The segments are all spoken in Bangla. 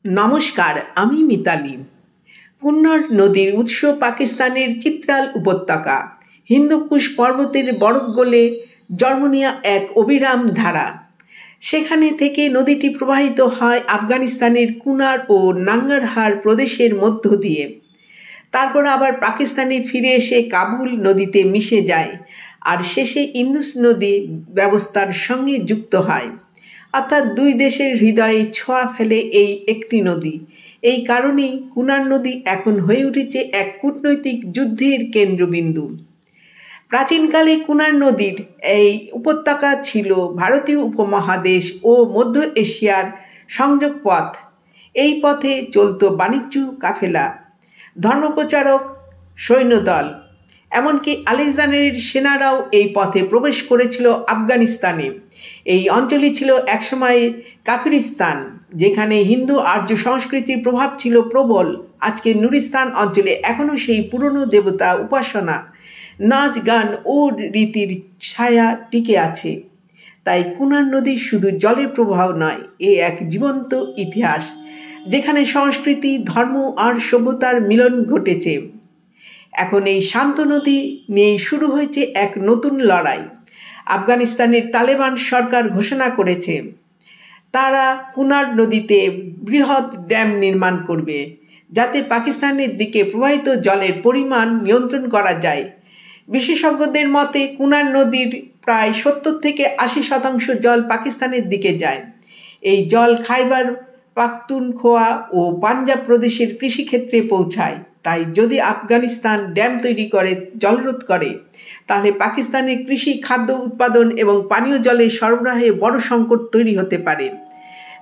নমস্কার, আমি মিতালি। কুন্নড় নদীর উৎস পাকিস্তানের চিত্রাল উপত্যকা, হিন্দুকুশ পর্বতের বরফ গলে জন্ম নেওয়া এক অবিরাম ধারা। সেখানে থেকে নদীটি প্রবাহিত হয় আফগানিস্তানের কুনার ও নাঙ্গারহার প্রদেশের মধ্য দিয়ে। তারপর আবার পাকিস্তানে ফিরে এসে কাবুল নদীতে মিশে যায় আর শেষে ইন্দুস নদী ব্যবস্থার সঙ্গে যুক্ত হয়। অর্থাৎ দুই দেশের হৃদয়ে ছোঁয়া ফেলে এই একটি নদী। এই কারণেই কুনার নদী এখন হয়ে উঠেছে এক কূটনৈতিক যুদ্ধের কেন্দ্রবিন্দু। প্রাচীনকালে কুনার নদীর এই উপত্যকা ছিল ভারতীয় উপমহাদেশ ও মধ্য এশিয়ার সংযোগ পথ। এই পথে চলত বাণিজ্য কাফেলা, ধর্মপ্রচারক, সৈন্যদল, এমনকি আলেকজান্ডারের সেনারাও এই পথে প্রবেশ করেছিল আফগানিস্তানে। এই অঞ্চলই ছিল একসময় কাফিরিস্তান, যেখানে হিন্দু আর্য সংস্কৃতির প্রভাব ছিল প্রবল। আজকে নুরিস্তান অঞ্চলে এখনও সেই পুরনো দেবতা উপাসনা, নাচ গান ও রীতির ছায়া টিকে আছে। তাই কুনার নদী শুধু জলের প্রবাহ নয়, এ এক জীবন্ত ইতিহাস, যেখানে সংস্কৃতি, ধর্ম আর সভ্যতার মিলন ঘটেছে। এখন এই শান্ত নদী নিয়েই শুরু হয়েছে এক নতুন লড়াই। আফগানিস্তানের তালেবান সরকার ঘোষণা করেছে তারা কুনার নদীতে বৃহৎ ড্যাম নির্মাণ করবে, যাতে পাকিস্তানের দিকে প্রবাহিত জলের পরিমাণ নিয়ন্ত্রণ করা যায়। বিশেষজ্ঞদের মতে কুনার নদীর প্রায় 70 থেকে 80% জল পাকিস্তানের দিকে যায়। এই জল খাইবার পাখতুনখোয়া ও পাঞ্জাব প্রদেশের কৃষিক্ষেত্রে পৌঁছায়। তাই যদি আফগানিস্তান ড্যাম তৈরি করে, জলরোধ করে, তাহলে পাকিস্তানের কৃষি, খাদ্য উৎপাদন এবং পানীয় জলের সরবরাহে বড় সংকট তৈরি হতে পারে।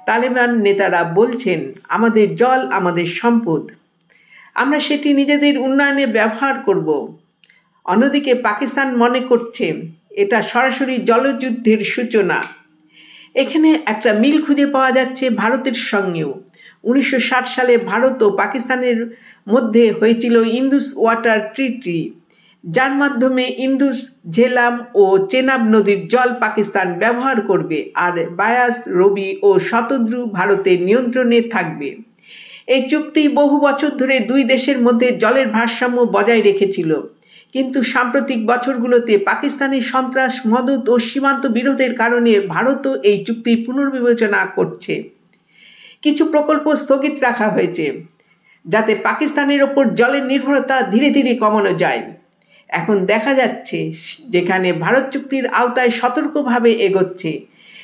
তালেবান নেতারা বলছেন, আমাদের জল আমাদের সম্পদ, আমরা সেটি নিজেদের উন্নয়নে ব্যবহার করব। অন্যদিকে পাকিস্তান মনে করছে এটা সরাসরি জলযুদ্ধের সূচনা। এখানে একটা মিল খুঁজে পাওয়া যাচ্ছে ভারতের সঙ্গেও। 1960 সালে ভারত ও পাকিস্তানের মধ্যে হয়েছিল ইন্দুস ওয়াটার ট্রিটি, যার মাধ্যমে ইন্দুস, ঝেলাম ও চেনাব নদীর জল পাকিস্তান ব্যবহার করবে আর বায়াস, রবি ও শতদ্রু ভারতের নিয়ন্ত্রণে থাকবে। এই চুক্তি বহু বছর ধরে দুই দেশের মধ্যে জলের ভারসাম্য বজায় রেখেছিল। কিন্তু সাম্প্রতিক বছরগুলোতে পাকিস্তানের সন্ত্রাস, মদত ও সীমান্ত বিরোধের কারণে ভারতও এই চুক্তি পুনর্বিবেচনা করছে। কিছু প্রকল্প স্থগিত রাখা হয়েছে, যাতে পাকিস্তানের ওপর জলের নির্ভরতা ধীরে ধীরে কমানো যায়। এখন দেখা যাচ্ছে যেখানে ভারত চুক্তির আওতায় সতর্কভাবে এগোচ্ছে,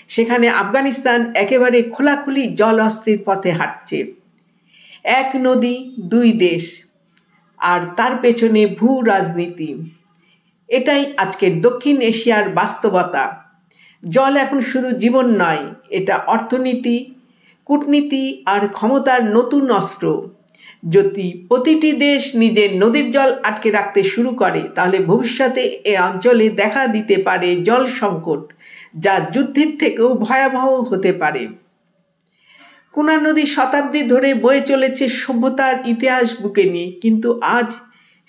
সেখানে আফগানিস্তান একেবারে খোলাখুলি জল অস্ত্রের পথে হাঁটছে। এক নদী, দুই দেশ, আর তার পেছনে ভূ রাজনীতি। এটাই আজকের দক্ষিণ এশিয়ার বাস্তবতা। জল এখন শুধু জীবন নয়, এটা অর্থনীতি, কূটনীতি আর ক্ষমতার নতুন অস্ত্র। যদি প্রতিটি দেশ নিজের নদীর জল আটকে রাখতে শুরু করে, তাহলে ভবিষ্যতে এ অঞ্চলে দেখা দিতে পারে জল সংকট, যা যুদ্ধের থেকেও ভয়াবহ হতে পারে। কুনার নদী শতাব্দী ধরে বয়ে চলেছে সভ্যতার ইতিহাস বুকে নিয়ে, কিন্তু আজ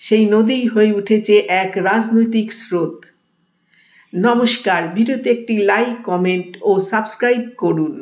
সেই নদী হয়ে উঠেছে এক রাজনৈতিক স্রোত। নমস্কার, ভিডিওতে একটি লাইক, কমেন্ট ও সাবস্ক্রাইব করুন।